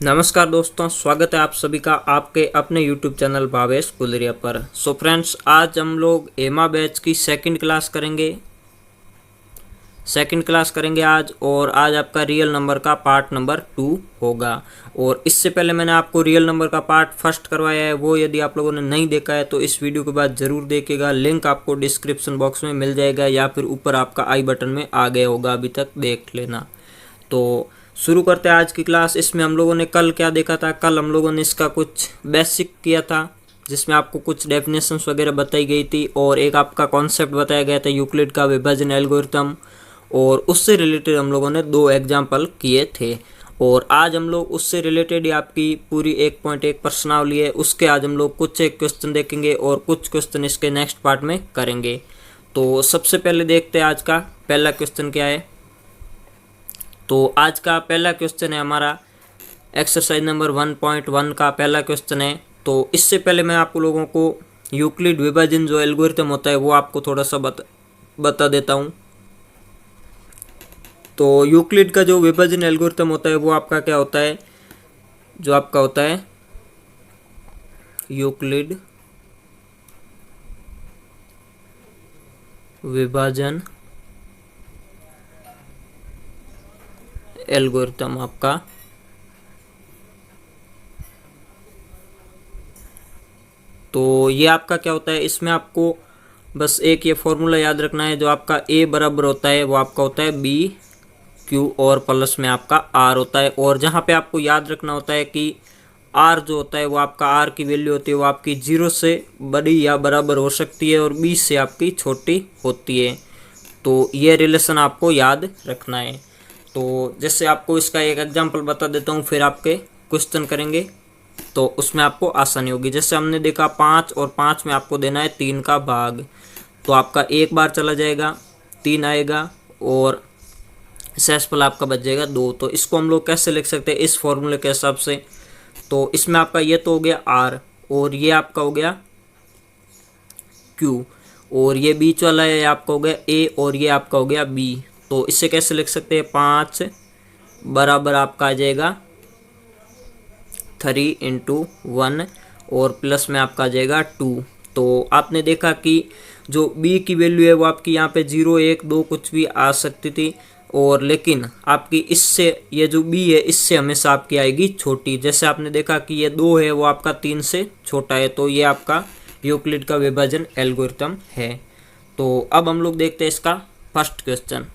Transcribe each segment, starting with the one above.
नमस्कार दोस्तों, स्वागत है आप सभी का आपके अपने YouTube चैनल भावेश गुलरिया पर। सो फ्रेंड्स, आज हम लोग एमा बैच की सेकंड क्लास करेंगे आज। और आज आपका रियल नंबर का पार्ट नंबर 2 होगा। और इससे पहले मैंने आपको रियल नंबर का पार्ट फर्स्ट करवाया है, वो यदि आप लोगों ने नहीं देखा है तो इस वीडियो के बाद ज़रूर देखिएगा। लिंक आपको डिस्क्रिप्शन बॉक्स में मिल जाएगा या फिर ऊपर आपका आई बटन में आ गया होगा, अभी तक देख लेना। तो शुरू करते हैं आज की क्लास। इसमें हम लोगों ने कल क्या देखा था? कल हम लोगों ने इसका कुछ बेसिक किया था, जिसमें आपको कुछ डेफिनेशंस वगैरह बताई गई थी और एक आपका कॉन्सेप्ट बताया गया था यूक्लिड का विभाजन एल्गोरिथम, और उससे रिलेटेड हम लोगों ने 2 एग्जाम्पल किए थे। और आज हम लोग उससे रिलेटेड ही आपकी पूरी 1.1 प्रश्नावली है, उसके आज हम लोग कुछ एक क्वेश्चन देखेंगे और कुछ क्वेश्चन इसके नेक्स्ट पार्ट में करेंगे। तो सबसे पहले देखते हैं आज का पहला क्वेश्चन क्या है। तो आज का पहला क्वेश्चन है हमारा एक्सरसाइज नंबर 1.1 का पहला क्वेश्चन है। तो इससे पहले मैं आप लोगों को यूक्लिड विभाजन जो एल्गोरिथम होता है वो आपको थोड़ा सा बता देता हूँ। तो यूक्लिड का जो विभाजन एल्गोरिथम होता है वो आपका क्या होता है? जो आपका होता है यूक्लिड विभाजन एल्गोरिथम आपका तो ये आपका क्या होता है, इसमें आपको बस एक ये फॉर्मूला याद रखना है। जो आपका ए बराबर होता है वो आपका होता है बी क्यू और प्लस में आपका आर होता है। और जहाँ पे आपको याद रखना होता है कि आर जो होता है वो आपका आर की वैल्यू होती है वो आपकी 0 से बड़ी या बराबर हो सकती है और 20 से आपकी छोटी होती है। तो ये रिलेशन आपको याद रखना है। तो जैसे आपको इसका एक एग्जांपल बता देता हूँ, फिर आपके क्वेश्चन करेंगे तो उसमें आपको आसानी होगी। जैसे हमने देखा 5 और 5 में आपको देना है 3 का भाग, तो आपका एक बार चला जाएगा, 3 आएगा और शेषफल आपका बच जाएगा 2। तो इसको हम लोग कैसे लिख सकते हैं इस फॉर्मूले के हिसाब से? तो इसमें आपका ये तो हो गया आर और ये आपका हो गया क्यू, और ये बीच वाला है आपका हो गया ए और ये आपका हो गया बी। तो इससे कैसे लिख सकते हैं? 5 बराबर आपका आ जाएगा 3 × 1 और प्लस में आपका आ जाएगा 2। तो आपने देखा कि जो b की वैल्यू है वो आपकी यहाँ पे 0, 1, 2 कुछ भी आ सकती थी, और लेकिन आपकी इससे ये जो b है इससे हमेशा आपकी आएगी छोटी। जैसे आपने देखा कि ये 2 है वो आपका 3 से छोटा है। तो ये आपका यूक्लिड का विभाजन एल्गोरिथम है। तो अब हम लोग देखते हैं इसका फर्स्ट क्वेश्चन।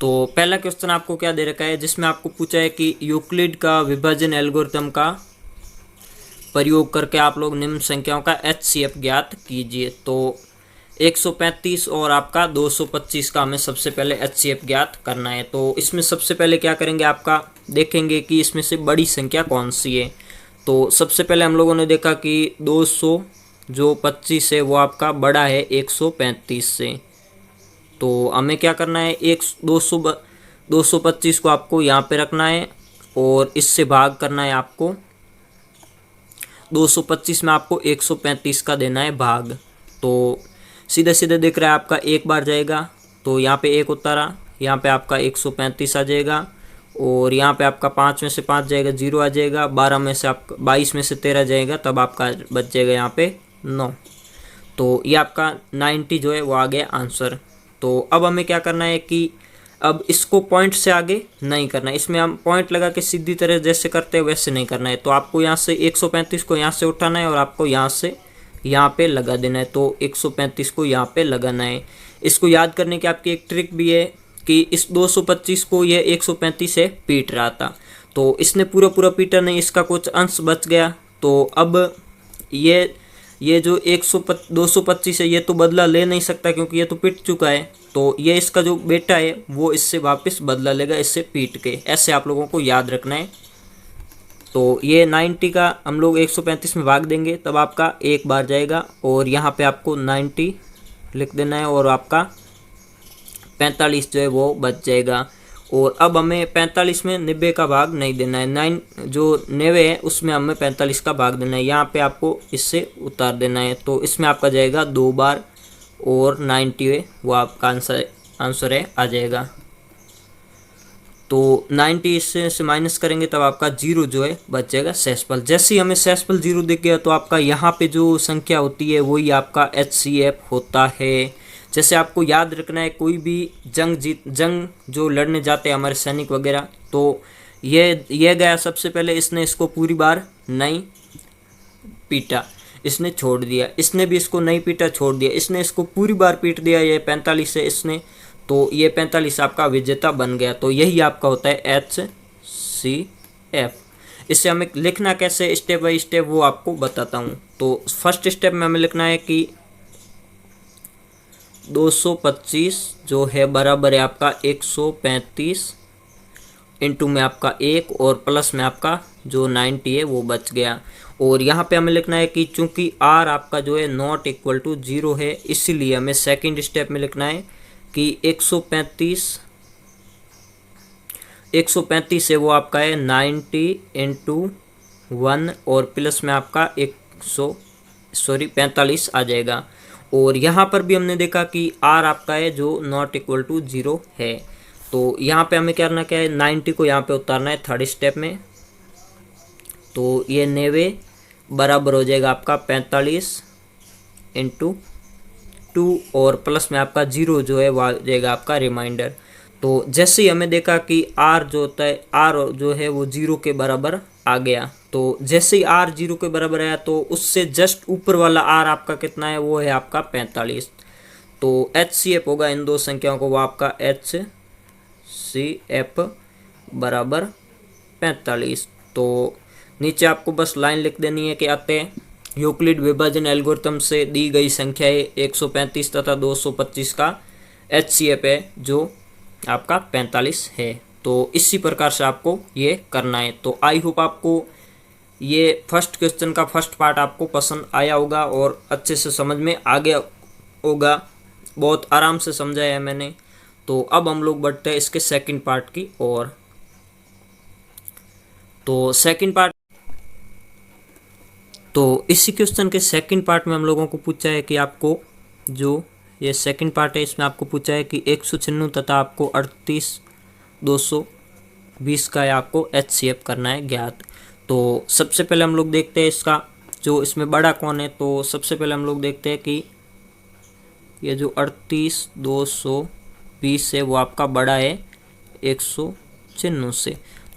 तो पहला क्वेश्चन आपको क्या दे रखा है, जिसमें आपको पूछा है कि यूक्लिड का विभाजन एल्गोरिथम का प्रयोग करके आप लोग निम्न संख्याओं का HCF ज्ञात कीजिए। तो 135 और आपका 225 का हमें सबसे पहले HCF ज्ञात करना है। तो इसमें सबसे पहले क्या करेंगे, आपका देखेंगे कि इसमें से बड़ी संख्या कौन सी है। तो सबसे पहले हम लोगों ने देखा कि 225 है वो आपका बड़ा है 135 से। तो हमें क्या करना है, 225 को आपको यहाँ पे रखना है और इससे भाग करना है आपको। 225 में आपको 135 का देना है भाग। तो सीधे सीधे दिख रहा है आपका एक बार जाएगा, तो यहाँ पे 1 उतारा, यहाँ पे आपका 135 आ जाएगा, और यहाँ पे आपका 5 में से 5 जाएगा 0 आ जाएगा, 12 में से आपका 22 में से 13 जाएगा, तब आपका बच जाएगा यहाँ पे 9। तो ये आपका 90 जो है वो आ गया आंसर। तो अब हमें क्या करना है कि अब इसको पॉइंट से आगे नहीं करना है, इसमें हम पॉइंट लगा के सीधी तरह जैसे करते हैं वैसे नहीं करना है। तो आपको यहाँ से 135 को यहाँ से उठाना है और आपको यहाँ से यहाँ पे लगा देना है। तो 135 को यहाँ पे लगाना है। इसको याद करने की आपकी एक ट्रिक भी है कि इस 225 को ये 135 से पीट रहा था, तो इसने पूरा पूरा पीटा नहीं, इसका कुछ अंश बच गया। तो अब ये जो 225 है ये तो बदला ले नहीं सकता क्योंकि ये तो पिट चुका है। तो ये इसका जो बेटा है वो इससे वापस बदला लेगा, इससे पीट के। ऐसे आप लोगों को याद रखना है। तो ये 90 का हम लोग 135 में भाग देंगे, तब आपका एक बार जाएगा और यहाँ पे आपको 90 लिख देना है और आपका 45 जो है वो बच जाएगा। और अब हमें 45 में 90 का भाग नहीं देना है, 9 जो 90 है उसमें हमें 45 का भाग देना है। यहाँ पे आपको इससे उतार देना है, तो इसमें आपका जाएगा 2 बार और 90 है वो आपका आंसर है आ जाएगा। तो 90 इससे से माइनस करेंगे तब आपका 0 जो है बच जाएगा शेषफल। जैसे ही हमें शेषफल 0 दिख गया तो आपका यहाँ पे जो संख्या होती है वही आपका HCF होता है। जैसे आपको याद रखना है, कोई भी जंग जो लड़ने जाते हैं हमारे सैनिक वगैरह, तो ये गया सबसे पहले, इसने इसको पूरी बार नहीं पीटा, इसने छोड़ दिया, इसने भी इसको नहीं पीटा छोड़ दिया, इसने इसको पूरी बार पीट दिया, ये 45 है इसने, तो ये 45 आपका विजेता बन गया। तो यही आपका होता है HCF। इससे हमें लिखना कैसे स्टेप बाय स्टेप वो आपको बताता हूँ। तो फर्स्ट स्टेप में हमें लिखना है कि 225 जो है बराबर है आपका 135 इंटू में आपका 1 और प्लस में आपका जो 90 है वो बच गया। और यहाँ पे हमें लिखना है कि चूंकि R आपका जो है नॉट इक्वल टू 0 है, इसीलिए हमें सेकंड स्टेप में लिखना है कि 135 है वो आपका है 90 इंटू 1 और प्लस में आपका 45 आ जाएगा। और यहाँ पर भी हमने देखा कि R आपका है जो नॉट इक्वल टू 0 है। तो यहाँ पे हमें क्या है, 90 को यहाँ पे उतारना है थर्ड स्टेप में। तो ये 90 बराबर हो जाएगा आपका 45 इंटू 2 और प्लस में आपका 0 जो है वो आ जाएगा आपका रिमाइंडर। तो जैसे ही हमें देखा कि R जो होता है, R जो है वो 0 के बराबर आ गया। तो जैसे ही R 0 के बराबर आया तो उससे जस्ट ऊपर वाला R आपका कितना है, वो है आपका 45। तो HCF होगा इन दो संख्याओं को, वो आपका HCF बराबर 45। तो नीचे आपको बस लाइन लिख देनी है कि अतः यूक्लिड विभाजन एल्गोरिथम से दी गई संख्याएं 135 तथा 225 का HCF है जो आपका 45 है। तो इसी प्रकार से आपको ये करना है। तो आई होप आपको ये फर्स्ट क्वेश्चन का फर्स्ट पार्ट आपको पसंद आया होगा और अच्छे से समझ में आ गया होगा, बहुत आराम से समझाया है मैंने। तो अब हम लोग बढ़ते हैं इसके सेकंड पार्ट की ओर। तो इसी क्वेश्चन के सेकंड पार्ट में हम लोगों को पूछा है कि आपको जो ये सेकंड पार्ट है इसमें आपको पूछा है कि 196 तथा आपको 38,220 का आपको HCF करना है ज्ञात। तो सबसे पहले हम लोग देखते हैं इसका जो इसमें बड़ा कौन है। तो सबसे पहले हम लोग देखते हैं कि ये जो 38,220 है वो आपका बड़ा है 196 से।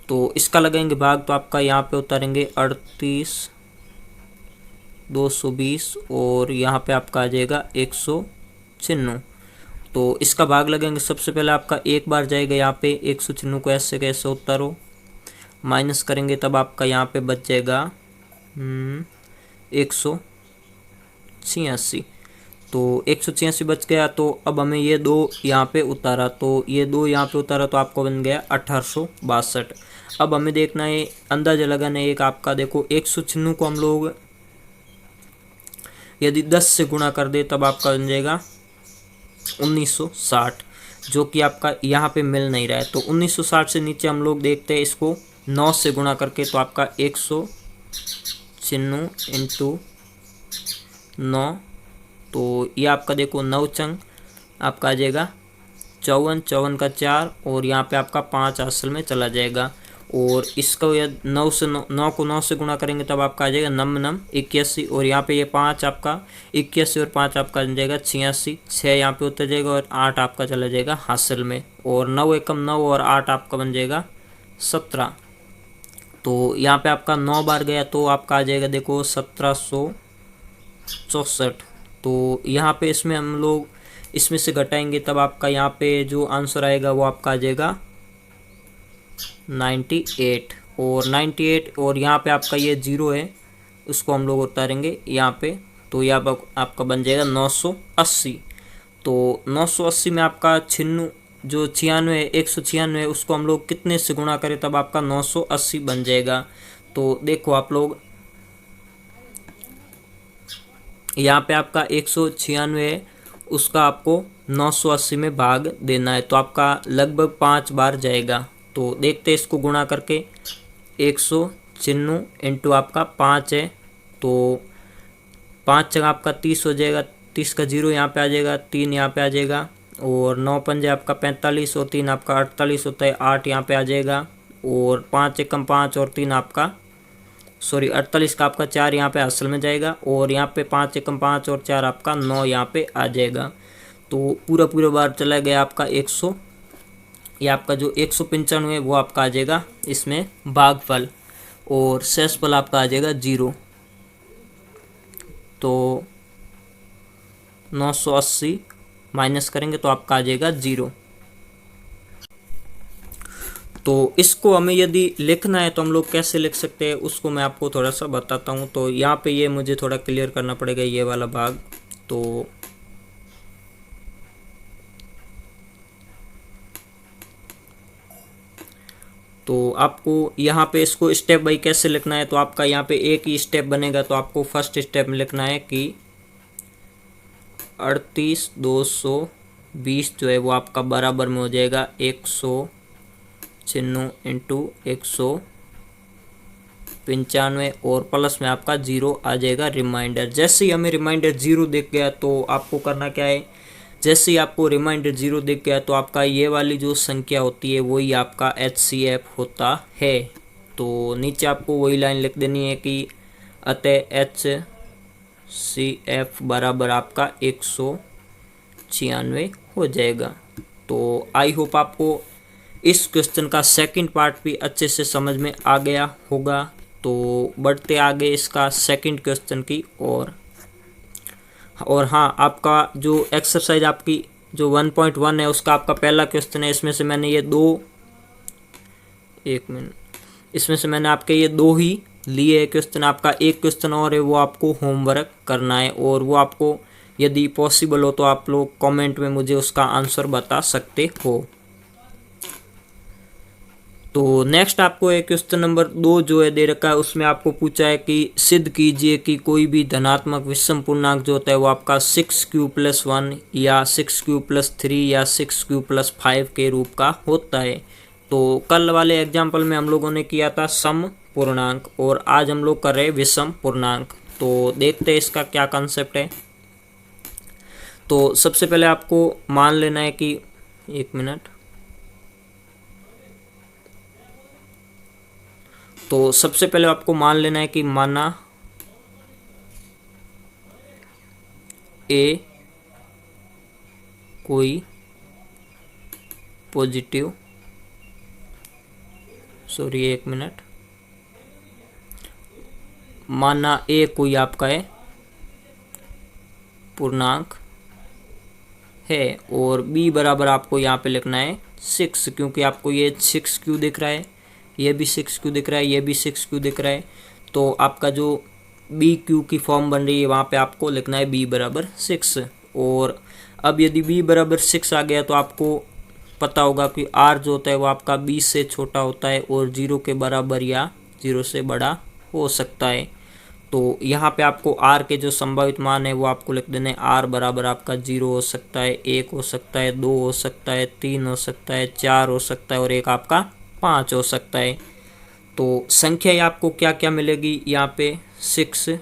तो इसका लगाएंगे भाग, तो आपका यहाँ पे उतारेंगे 38,220 और यहाँ पे आपका आ जाएगा 196। तो इसका भाग लगेंगे, सबसे पहले आपका एक बार जाएगा यहाँ पे 196 को ऐसे कैसे उतारो, माइनस करेंगे तब आपका यहाँ पे बच जाएगा 186। तो 186 बच गया। तो अब हमें ये दो यहाँ पे उतारा, तो ये दो यहाँ पे उतारा तो आपको बन गया 1862। अब हमें देखना है अंदाजा लगाना है एक आपका, देखो 196 को हम लोग यदि 10 से गुणा कर दे तब आपका बन जाएगा 1960, जो कि आपका यहाँ पे मिल नहीं रहा है। तो 1960 से नीचे हम लोग देखते हैं इसको 9 से गुणा करके, तो आपका 196 इंटू 9, तो ये आपका देखो 9 चंग आपका आ जाएगा 54, 54 का 4 और यहाँ पे आपका 5 असल में चला जाएगा। और इसको या 9 को 9 से गुणा करेंगे तब आपका आ जाएगा 9 81 और यहाँ पे ये 5 आपका 81 और 5 आपका आ जाएगा 86, 6 यहाँ पे उतर जाएगा और 8 आपका चला जाएगा हासिल में, और 9 एकम 9 और 8 आपका बन जाएगा 17। तो यहाँ पे आपका 9 बार गया तो आपका आ जाएगा देखो 1764। तो यहाँ पे इसमें हम लोग इसमें से घटाएंगे तब आपका यहाँ पे जो आंसर आएगा वो आपका आ जाएगा 98 और 98 और यहाँ पे आपका ये 0 है उसको हम लोग उतारेंगे यहाँ पे, तो यहाँ पर आपका बन जाएगा 980। तो 980 में आपका 96 जो 96 196 है उसको हम लोग कितने से गुणा करें तब आपका 980 बन जाएगा। तो देखो आप लोग यहाँ पे आपका 196 है उसका आपको 980 में भाग देना है, तो आपका लगभग 5 बार जाएगा। तो देखते हैं इसको गुणा करके 196 इंटू आपका 5 है, तो 5 जगह आपका 30 हो जाएगा, 30 का 0 यहाँ पे आ जाएगा, 3 यहाँ पे आ जाएगा और 9 पंजे आपका 45 और 3 आपका 48 होता है, 8 यहाँ पे आ जाएगा। और 5 एकम 5 और 3 आपका 48 का आपका 4 यहाँ पे असल में जाएगा। और यहाँ पे 5 एकम 5 और 4 आपका 9 यहाँ पे आ जाएगा। तो पूरा पूरा बार चला गया आपका 100, ये आपका जो 195 है वो आपका आ जाएगा इसमें भागफल, और शेषफल आपका आ जाएगा 0। तो 980 माइनस करेंगे तो आपका आ जाएगा 0। तो इसको हमें यदि लिखना है तो हम लोग कैसे लिख सकते हैं उसको मैं आपको थोड़ा सा बताता हूँ। तो यहाँ पे ये मुझे थोड़ा क्लियर करना पड़ेगा ये वाला भाग। तो आपको यहाँ पे इसको स्टेप बाई कैसे लिखना है, तो आपका यहाँ पे एक ही स्टेप बनेगा। तो आपको फर्स्ट स्टेप में लिखना है कि 38,220 जो है वो आपका बराबर में हो जाएगा 196 इंटू 195 और प्लस में आपका 0 आ जाएगा रिमाइंडर। जैसे ही हमें रिमाइंडर 0 दिख गया तो आपको करना क्या है, जैसे ही आपको रिमाइंडर 0 दिख गया तो आपका ये वाली जो संख्या होती है वही आपका HCF होता है। तो नीचे आपको वही लाइन लिख देनी है कि अतः HCF बराबर आपका 196 हो जाएगा। तो आई होप आपको इस क्वेश्चन का सेकंड पार्ट भी अच्छे से समझ में आ गया होगा। तो बढ़ते आगे इसका सेकंड क्वेश्चन की और हाँ, आपका जो एक्सरसाइज आपकी जो 1.1 है उसका आपका पहला क्वेश्चन है। इसमें से मैंने ये इसमें से मैंने आपके ये 2 ही लिए क्वेश्चन। आपका एक क्वेश्चन और है वो आपको होमवर्क करना है, और वो आपको यदि पॉसिबल हो तो आप लोग कमेंट में मुझे उसका आंसर बता सकते हो। तो नेक्स्ट आपको एक क्वेश्चन नंबर 2 जो है दे रखा है, उसमें आपको पूछा है कि सिद्ध कीजिए कि कोई भी धनात्मक विषम पूर्णांक जो होता है वो आपका 6q+1 या 6q+3 या 6q+5 के रूप का होता है। तो कल वाले एग्जाम्पल में हम लोगों ने किया था सम पूर्णांक, और आज हम लोग कर रहे हैं विषम पूर्णांक। तो देखते हैं इसका क्या कंसेप्ट है। तो सबसे पहले आपको मान लेना है कि तो सबसे पहले आपको मान लेना है कि माना ए कोई पॉजिटिव माना ए कोई आपका है पूर्णांक है, और बी बराबर आपको यहाँ पे लिखना है 6, क्योंकि आपको ये 6q दिख रहा है, ये भी 6q दिख रहा है, ये भी 6q दिख रहा है। तो आपका जो BQ की फॉर्म बन रही है वहाँ पे आपको लिखना है b बराबर 6। और अब यदि b बराबर 6 आ गया तो आपको पता होगा कि r जो होता है वो आपका b से छोटा होता है और 0 के बराबर या 0 से बड़ा हो सकता है। तो यहाँ पे आपको r के जो संभावित मान है वो आपको लिख देने हैं। r बराबर आपका 0 हो सकता है, 1 हो सकता है, 2 हो सकता है, 3 हो सकता है, 4 हो सकता है और एक आपका 5 हो सकता है। तो संख्या आपको क्या क्या मिलेगी यहाँ पे 6q+1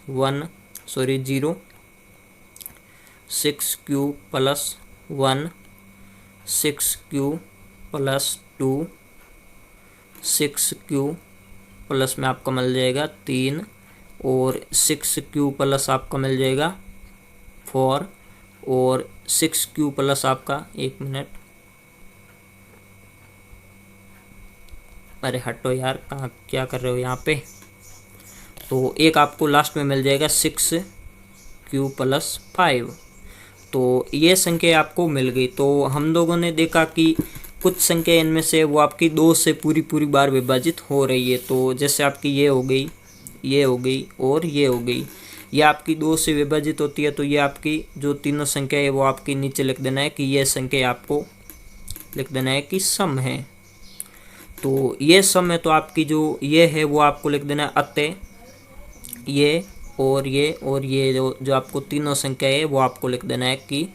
0, 6q+1, 6q+2, 6q plus में आपका मिल जाएगा 3, और 6q+ आपका मिल जाएगा 4, और 6q+ आपका अरे हटो यार, कहाँ क्या कर रहे हो यहाँ पे। तो एक आपको लास्ट में मिल जाएगा 6q+5। तो ये संख्या आपको मिल गई। तो हम लोगों ने देखा कि कुछ संख्या इनमें से वो आपकी 2 से पूरी बार विभाजित हो रही है। तो जैसे आपकी ये हो गई, ये हो गई और ये हो गई, ये आपकी 2 से विभाजित होती है। तो ये आपकी जो तीनों संख्या है वो आपकी नीचे लिख देना है कि ये संख्या आपको लिख देना है कि सम है। तो ये सम है, तो आपकी जो ये है वो आपको लिख देना है अतः ये और ये और ये जो आपको तीनों संख्या है वो आपको लिख देना है कि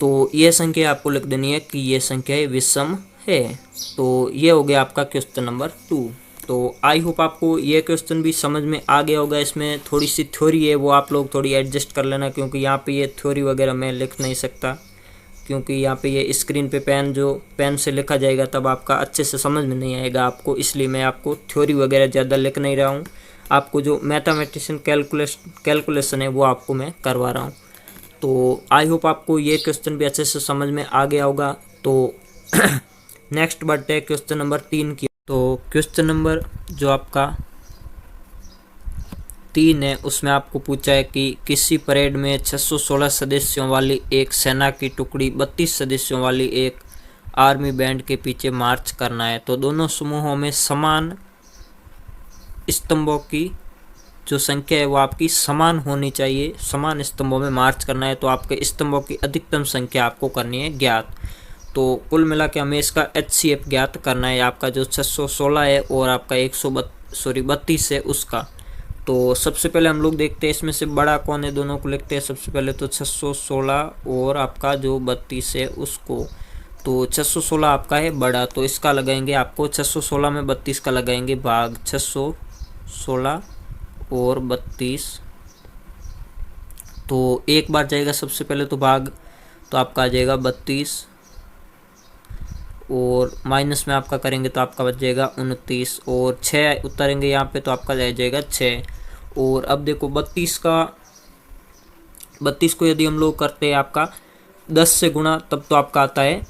तो ये संख्या आपको लिख देनी है कि ये संख्या विषम है। तो ये हो गया आपका क्वेश्चन नंबर 2। तो आई होप आपको ये क्वेश्चन भी समझ में आ गया होगा। इसमें थोड़ी सी थ्योरी है, वो आप लोग थोड़ी एडजस्ट कर लेना, क्योंकि यहाँ पे ये थ्योरी वगैरह मैं लिख नहीं सकता, क्योंकि यहाँ पे ये स्क्रीन पे पेन से लिखा जाएगा तब आपका अच्छे से समझ में नहीं आएगा आपको, इसलिए मैं आपको थ्योरी वगैरह ज़्यादा लिख नहीं रहा हूँ। आपको जो मैथमेटिशियन कैलकुलेशन है वो आपको मैं करवा रहा हूँ। तो आई होप आपको ये क्वेश्चन भी अच्छे से समझ में आ गया होगा। तो नेक्स्ट बढ़ते हैं क्वेश्चन नंबर 3 की। तो क्वेश्चन नंबर जो आपका 3 है उसमें आपको पूछा है कि किसी परेड में 616 सदस्यों वाली एक सेना की टुकड़ी 32 सदस्यों वाली एक आर्मी बैंड के पीछे मार्च करना है। तो दोनों समूहों में समान स्तंभों की जो संख्या है वो आपकी समान होनी चाहिए। समान स्तंभों में मार्च करना है, तो आपके स्तंभों की अधिकतम संख्या आपको करनी है ज्ञात। तो कुल मिला के हमें इसका HCF ज्ञात करना है, आपका जो 616 है और आपका 32 है उसका। तो सबसे पहले हम लोग देखते हैं इसमें से बड़ा कौन है, दोनों को लिखते हैं। सबसे पहले तो 616 और आपका जो 32 है उसको। तो 616 आपका है बड़ा, तो इसका लगाएंगे आपको 616 में 32 का लगाएंगे भाग 616 और 32। तो एक बार जाएगा सबसे पहले तो भाग, तो आपका आ जाएगा 32 और माइनस में आपका करेंगे तो आपका बच जाएगा 29 और 6 उतारेंगे यहाँ पे तो आपका रह जाएगा 6। और अब देखो 32 को यदि हम लोग करते हैं आपका 10 से गुणा, तब तो आपका आता है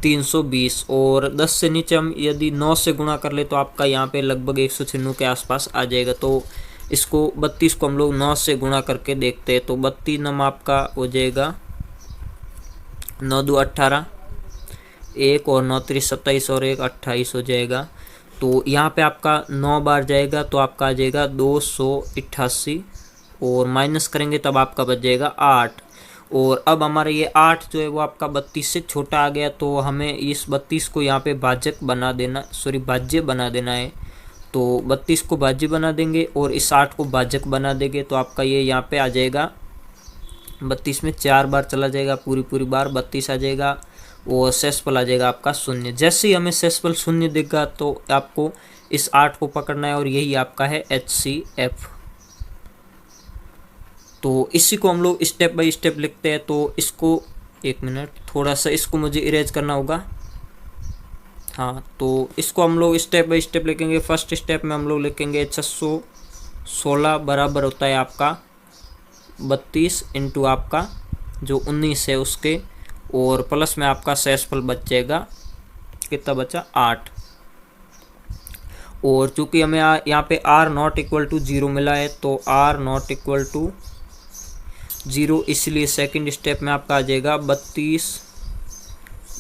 320। और 10 से नीचे हम यदि 9 से गुणा कर ले तो आपका यहाँ पे लगभग 196 के आसपास आ जाएगा। तो इसको 32 को हम लोग 9 से गुणा करके देखते हैं। तो 32 नम आपका हो जाएगा 9 2 18, 1 और 9 3 27 और 1 28 हो जाएगा। तो यहाँ पे आपका 9 बार जाएगा तो आपका आ जाएगा 288 और माइनस करेंगे तब आपका बच जाएगा 8। और अब हमारा ये 8 जो है वो आपका 32 से छोटा आ गया, तो हमें इस 32 को यहाँ पे भाज्य बना देना है। तो 32 को भाज्य बना देंगे और इस 8 को भाजक बना देंगे, तो आपका ये यहाँ पे आ जाएगा 32 में 4 बार चला जाएगा, पूरी बार 32 आ जाएगा और शेषफल आ जाएगा आपका 0। जैसे ही हमें शेषफल 0 दिखेगा तो आपको इस 8 को पकड़ना है और यही आपका है HCF। तो इसी को हम लोग स्टेप बाय स्टेप लिखते हैं। तो इसको एक मिनट, थोड़ा सा इसको मुझे इरेज करना होगा। हाँ, तो इसको हम लोग स्टेप बाय स्टेप लिखेंगे। फर्स्ट स्टेप में हम लोग लिखेंगे 616 बराबर होता है आपका 32 इंटू आपका जो 19 है उसके, और प्लस में आपका शेषफल बच जाएगा, कितना बचा 8। और चूंकि हमें यहाँ पे R नॉट इक्वल टू 0 मिला है, तो R नॉट इक्वल टू 0, इसलिए सेकंड स्टेप में आपका आ जाएगा 32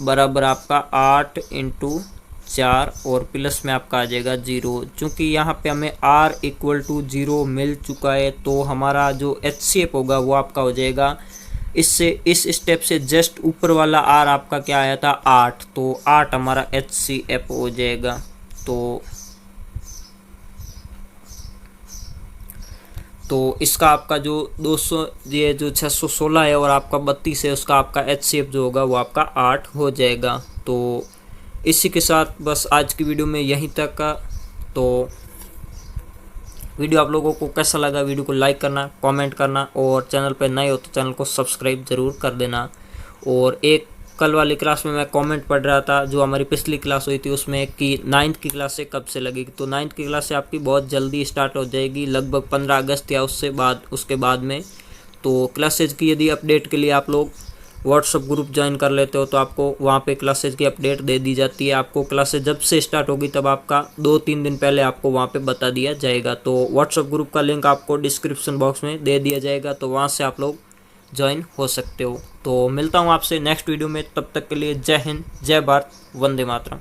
बराबर आपका 8 इंटू 4 और प्लस में आपका आ जाएगा 0। चूँकि यहाँ पे हमें R इक्वल टू 0 मिल चुका है, तो हमारा जो HCF होगा वो आपका हो जाएगा इससे, इस स्टेप से जस्ट ऊपर वाला R आपका क्या आया था 8, तो 8 हमारा HCF हो जाएगा। तो इसका आपका जो 200 ये जो 616 है और आपका 32 है उसका आपका HCF जो होगा वो आपका 8 हो जाएगा। तो इसी के साथ बस आज की वीडियो में यहीं तक का। तो वीडियो आप लोगों को कैसा लगा, वीडियो को लाइक करना, कमेंट करना और चैनल पर नए हो तो चैनल को सब्सक्राइब ज़रूर कर देना। और एक कल वाली क्लास में मैं कमेंट पढ़ रहा था, जो हमारी पिछली क्लास हुई थी उसमें, कि 9th की क्लास से कब से लगेगी। तो 9th की क्लास से आपकी बहुत जल्दी स्टार्ट हो जाएगी, लगभग 15 अगस्त या उसके बाद में। तो क्लासेज की यदि अपडेट के लिए आप लोग व्हाट्सअप ग्रुप ज्वाइन कर लेते हो तो आपको वहाँ पे क्लासेज की अपडेट दे दी जाती है। आपको क्लासेज जब से स्टार्ट होगी तब आपका 2-3 दिन पहले आपको वहाँ पे बता दिया जाएगा। तो व्हाट्सअप ग्रुप का लिंक आपको डिस्क्रिप्शन बॉक्स में दे दिया जाएगा, तो वहाँ से आप लोग ज्वाइन हो सकते हो। तो मिलता हूँ आपसे नेक्स्ट वीडियो में, तब तक के लिए जय हिंद, जय भारत, वंदे मातरम।